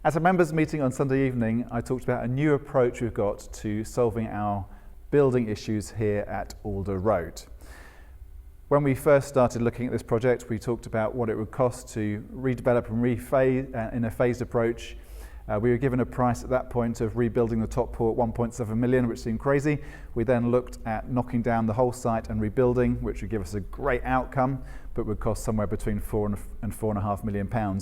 At a members' meeting on Sunday evening, I talked about a new approach we've got to solving our building issues here at Alder Road. When we first started looking at this project, we talked about what it would cost to redevelop and rephase in a phased approach. We were given a price at that point of rebuilding the top pool at 1.7 million, which seemed crazy. We then looked at knocking down the whole site and rebuilding, which would give us a great outcome, but would cost somewhere between £4 and £4.5 million.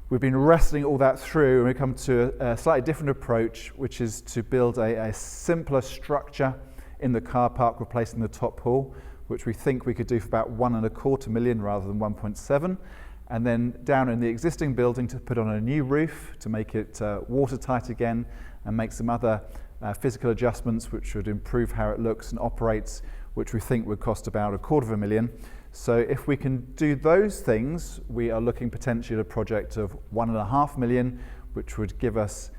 We've been wrestling all that through, and we come to a slightly different approach, which is to build a simpler structure in the car park, replacing the top pool, which we think we could do for about £1.25 million rather than 1.7. And then down in the existing building to put on a new roof to make it watertight again, and make some other physical adjustments which would improve how it looks and operates, which we think would cost about £250,000. So if we can do those things, we are looking potentially at a project of £1.5 million, which would give us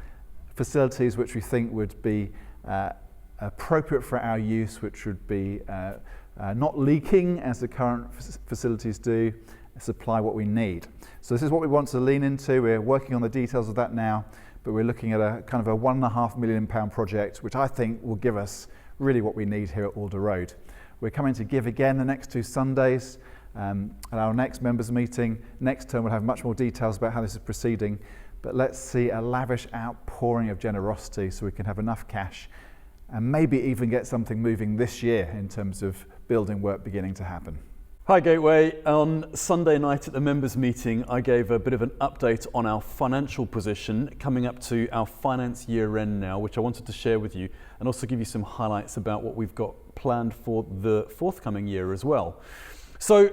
facilities which we think would be appropriate for our use, which would be not leaking as the current facilities do, supply what we need. So this is what we want to lean into. We're working on the details of that now, but we're looking at a kind of a £1.5 million project, which I think will give us really what we need here at Alder Road. We're coming to give again the next 2 Sundays. At our next members meeting next term, we'll have much more details about how this is proceeding, but let's see a lavish outpouring of generosity so we can have enough cash and maybe even get something moving this year in terms of building work beginning to happen. Hi Gateway. On Sunday night at the members meeting, I gave a bit of an update on our financial position coming up to our finance year end now, which I wanted to share with you, and also give you some highlights about what we've got planned for the forthcoming year as well. So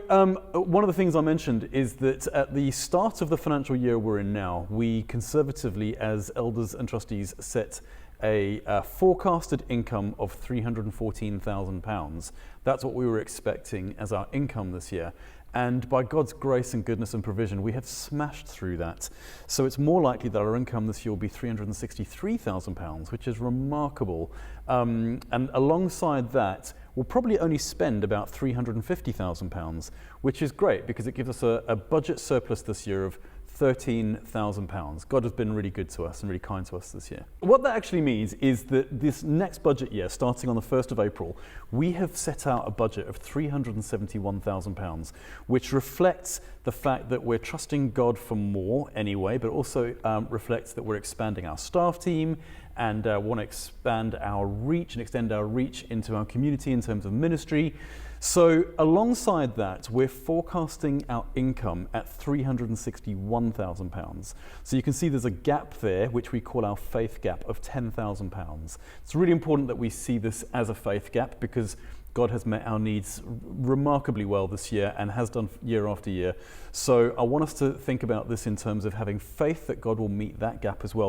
one of the things I mentioned is that at the start of the financial year we're in now, we conservatively as elders and trustees set a forecasted income of £314,000. That's what we were expecting as our income this year. And by God's grace and goodness and provision, we have smashed through that. So it's more likely that our income this year will be £363,000, which is remarkable. And alongside that, we'll probably only spend about £350,000, which is great because it gives us a budget surplus this year of £13,000. God has been really good to us and really kind to us this year. What that actually means is that this next budget year, starting on the 1st of April, we have set out a budget of £371,000, which reflects the fact that we're trusting God for more anyway, but also reflects that we're expanding our staff team and want to expand our reach and extend our reach into our community in terms of ministry. So alongside that, we're forecasting our income at £361,000. So you can see there's a gap there, which we call our faith gap of £10,000. It's really important that we see this as a faith gap because God has met our needs remarkably well this year and has done year after year. So I want us to think about this in terms of having faith that God will meet that gap as well.